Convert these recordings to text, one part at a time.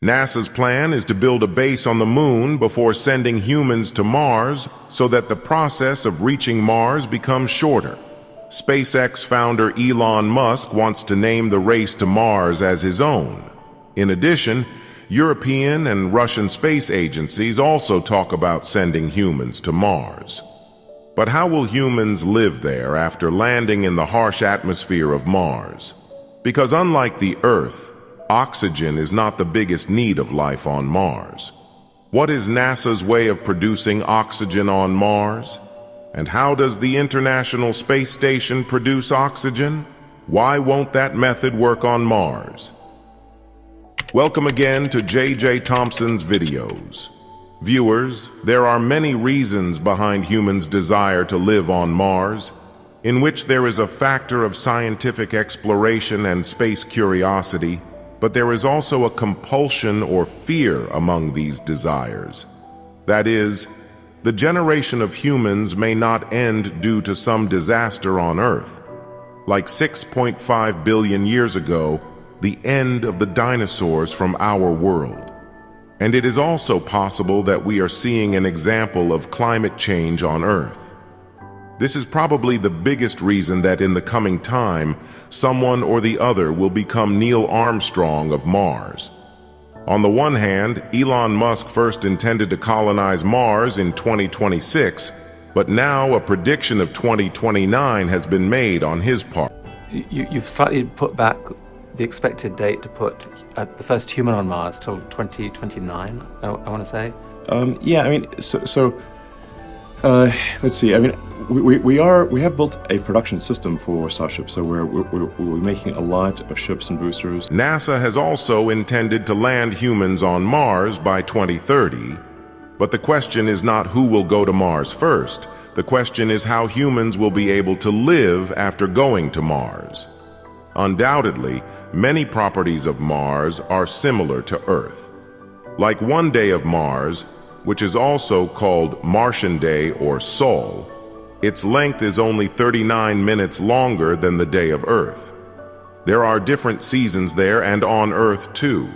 NASA's plan is to build a base on the moon before sending humans to Mars so that the process of reaching Mars becomes shorter. SpaceX founder Elon Musk wants to name the race to Mars as his own. In addition, European and Russian space agencies also talk about sending humans to Mars. But how will humans live there after landing in the harsh atmosphere of Mars? Because unlike the Earth, oxygen is not the biggest need of life on Mars. What is NASA's way of producing oxygen on Mars? And how does the International Space Station produce oxygen? Why won't that method work on Mars? Welcome again to J.J. Thompson's videos. Viewers, there are many reasons behind humans' desire to live on Mars, in which there is a factor of scientific exploration and space curiosity, but there is also a compulsion or fear among these desires. That is, the generation of humans may not end due to some disaster on Earth. Like 6.5 billion years ago, the end of the dinosaurs from our world. And it is also possible that we are seeing an example of climate change on Earth. This is probably the biggest reason that in the coming time, someone or the other will become Neil Armstrong of Mars. On the one hand, Elon Musk first intended to colonize Mars in 2026, but now a prediction of 2029 has been made on his part. You've slightly put back the expected date to put the first human on Mars till 2029, I want to say. Yeah, I mean, let's see. I mean, we have built a production system for Starship, so we're making a lot of ships and boosters. NASA has also intended to land humans on Mars by 2030, but the question is not who will go to Mars first. The question is how humans will be able to live after going to Mars. Undoubtedly, many properties of Mars are similar to Earth. Like one day of Mars, which is also called Martian Day or Sol, its length is only 39 minutes longer than the day of Earth. There are different seasons there and on Earth too.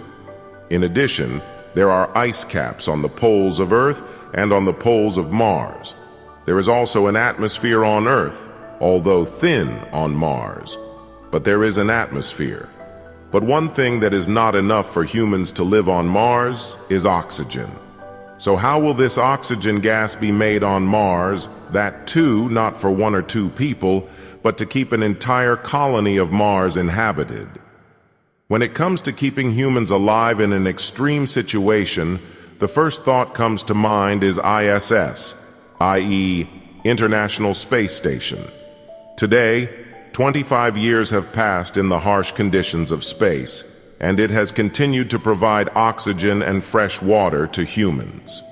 In addition, there are ice caps on the poles of Earth and on the poles of Mars. There is also an atmosphere on Earth, although thin on Mars. But there is an atmosphere. But one thing that is not enough for humans to live on Mars is oxygen. So how will this oxygen gas be made on Mars, that too not for one or two people, but to keep an entire colony of Mars inhabited? When it comes to keeping humans alive in an extreme situation, the first thought comes to mind is ISS, i.e., International Space Station. Today, 25 years have passed in the harsh conditions of space, and it has continued to provide oxygen and fresh water to humans.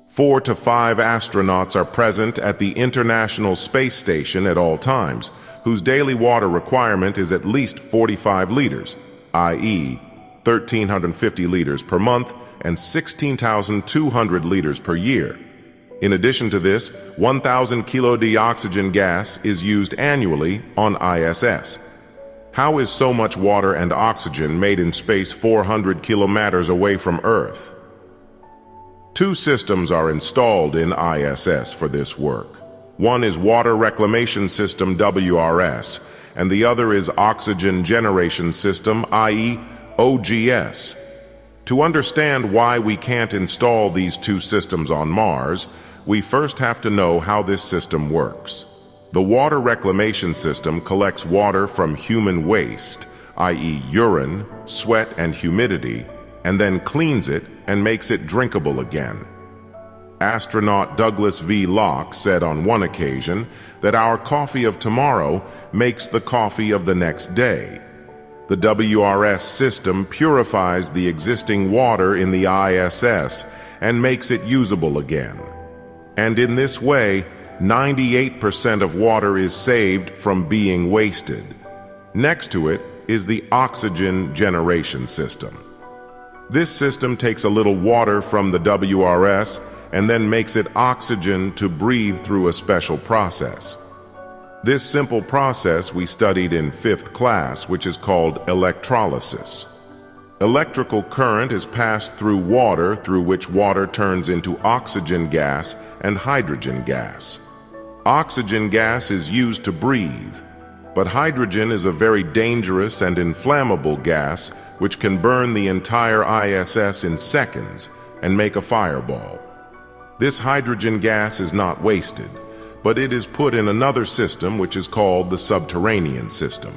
4 to 5 astronauts are present at the International Space Station at all times, whose daily water requirement is at least 45 liters, i.e., 1,350 liters per month and 16,200 liters per year. In addition to this, 1,000 kg oxygen gas is used annually on ISS. How is so much water and oxygen made in space 400 kilometers away from Earth? 2 systems are installed in ISS for this work. One is Water Reclamation System WRS, and the other is Oxygen Generation System, i.e. OGS. To understand why we can't install these 2 systems on Mars, we first have to know how this system works. The water reclamation system collects water from human waste, i.e. urine, sweat, and humidity, and then cleans it and makes it drinkable again. Astronaut Douglas V. Locke said on one occasion that our coffee of tomorrow makes the coffee of the next day. The WRS system purifies the existing water in the ISS and makes it usable again. And in this way, 98% of water is saved from being wasted. Next to it is the oxygen generation system. This system takes a little water from the WRS and then makes it oxygen to breathe through a special process. This simple process we studied in 5th class, which is called electrolysis. Electrical current is passed through water, through which water turns into oxygen gas and hydrogen gas. Oxygen gas is used to breathe, but hydrogen is a very dangerous and inflammable gas which can burn the entire ISS in seconds and make a fireball. This hydrogen gas is not wasted, but it is put in another system which is called the subterranean system.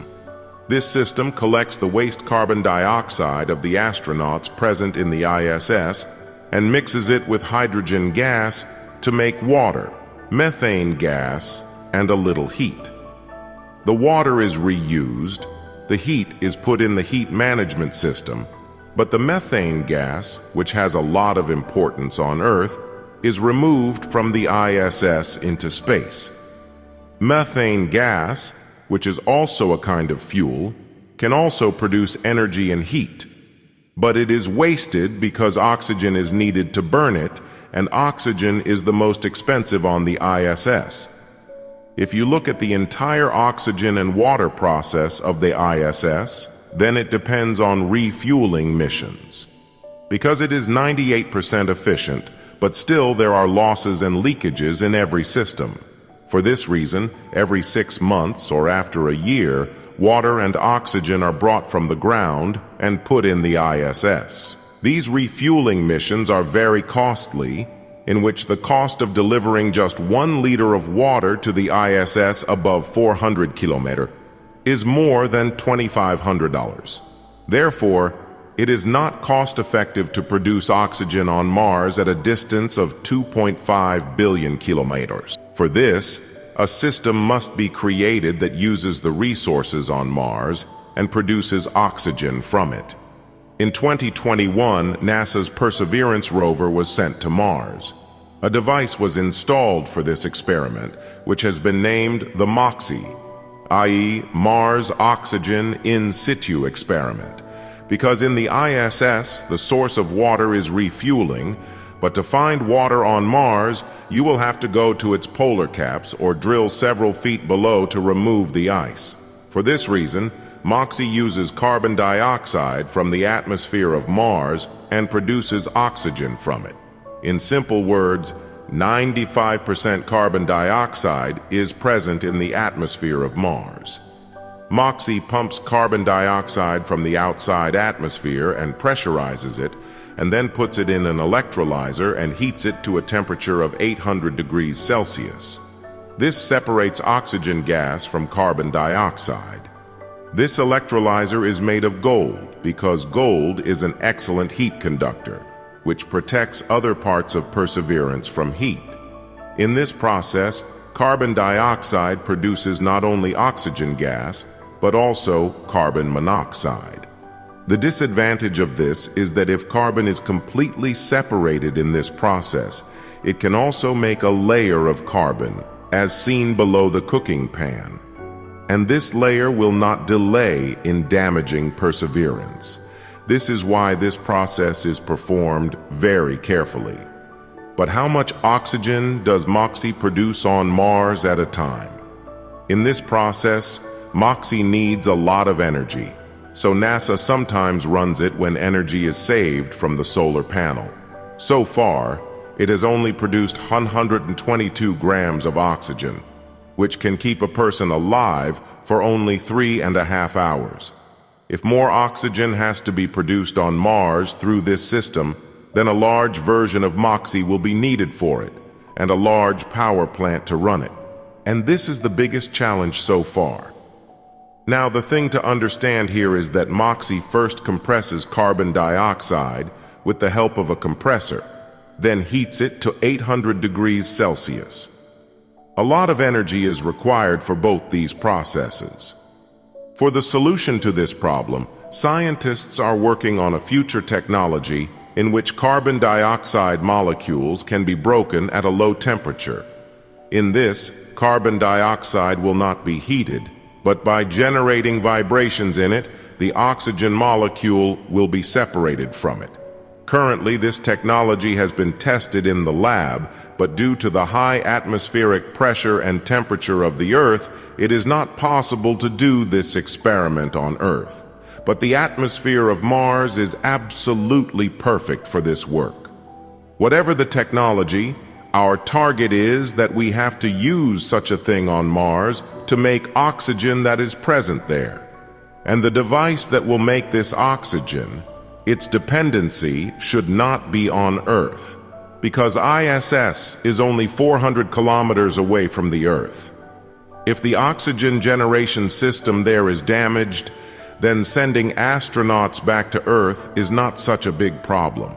This system collects the waste carbon dioxide of the astronauts present in the ISS and mixes it with hydrogen gas to make water, methane gas, and a little heat. The water is reused, the heat is put in the heat management system, but the methane gas, which has a lot of importance on Earth, is removed from the ISS into space. Methane gas, which is also a kind of fuel, can also produce energy and heat, but it is wasted because oxygen is needed to burn it, and oxygen is the most expensive on the ISS. If you look at the entire oxygen and water process of the ISS, then it depends on refueling missions. Because it is 98% efficient, but still there are losses and leakages in every system. For this reason, every 6 months or after a year, water and oxygen are brought from the ground and put in the ISS. These refueling missions are very costly, in which the cost of delivering just 1 liter of water to the ISS above 400 kilometers is more than $2,500. Therefore, it is not cost-effective to produce oxygen on Mars at a distance of 2.5 billion kilometers. For this, a system must be created that uses the resources on Mars and produces oxygen from it. In 2021, NASA's Perseverance rover was sent to Mars. A device was installed for this experiment, which has been named the MOXIE, i.e. Mars Oxygen In Situ Experiment, because in the ISS, the source of water is refueling, but to find water on Mars, you will have to go to its polar caps or drill several feet below to remove the ice. For this reason, MOXIE uses carbon dioxide from the atmosphere of Mars and produces oxygen from it. In simple words, 95% carbon dioxide is present in the atmosphere of Mars. MOXIE pumps carbon dioxide from the outside atmosphere and pressurizes it, and then puts it in an electrolyzer and heats it to a temperature of 800 degrees Celsius. This separates oxygen gas from carbon dioxide. This electrolyzer is made of gold because gold is an excellent heat conductor, which protects other parts of Perseverance from heat. In this process, carbon dioxide produces not only oxygen gas, but also carbon monoxide. The disadvantage of this is that if carbon is completely separated in this process, it can also make a layer of carbon, as seen below the cooking pan. And this layer will not delay in damaging Perseverance. This is why this process is performed very carefully. But how much oxygen does MOXIE produce on Mars at a time? In this process, MOXIE needs a lot of energy, so NASA sometimes runs it when energy is saved from the solar panel. So far, it has only produced 122 grams of oxygen, which can keep a person alive for only 3.5 hours. If more oxygen has to be produced on Mars through this system, then a large version of MOXIE will be needed for it, and a large power plant to run it. And this is the biggest challenge so far. Now, the thing to understand here is that MOXIE first compresses carbon dioxide with the help of a compressor, then heats it to 800 degrees Celsius. A lot of energy is required for both these processes. For the solution to this problem, scientists are working on a future technology in which carbon dioxide molecules can be broken at a low temperature. In this, carbon dioxide will not be heated, but by generating vibrations in it, the oxygen molecule will be separated from it. Currently, this technology has been tested in the lab, but due to the high atmospheric pressure and temperature of the Earth, it is not possible to do this experiment on Earth. but the atmosphere of Mars is absolutely perfect for this work. Whatever the technology, our target is that we have to use such a thing on Mars to make oxygen that is present there. And the device that will make this oxygen, its dependency should not be on Earth, because ISS is only 400 kilometers away from the Earth. If the oxygen generation system there is damaged, then sending astronauts back to Earth is not such a big problem.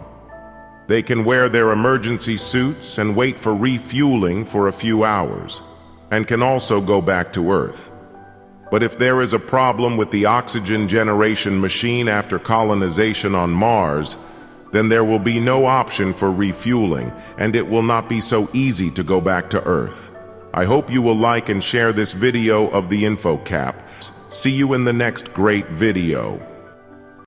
They can wear their emergency suits and wait for refueling for a few hours, and can also go back to Earth. But if there is a problem with the oxygen generation machine after colonization on Mars, then there will be no option for refueling, and it will not be so easy to go back to Earth. I hope you will like and share this video of the InfoCAP. See you in the next great video.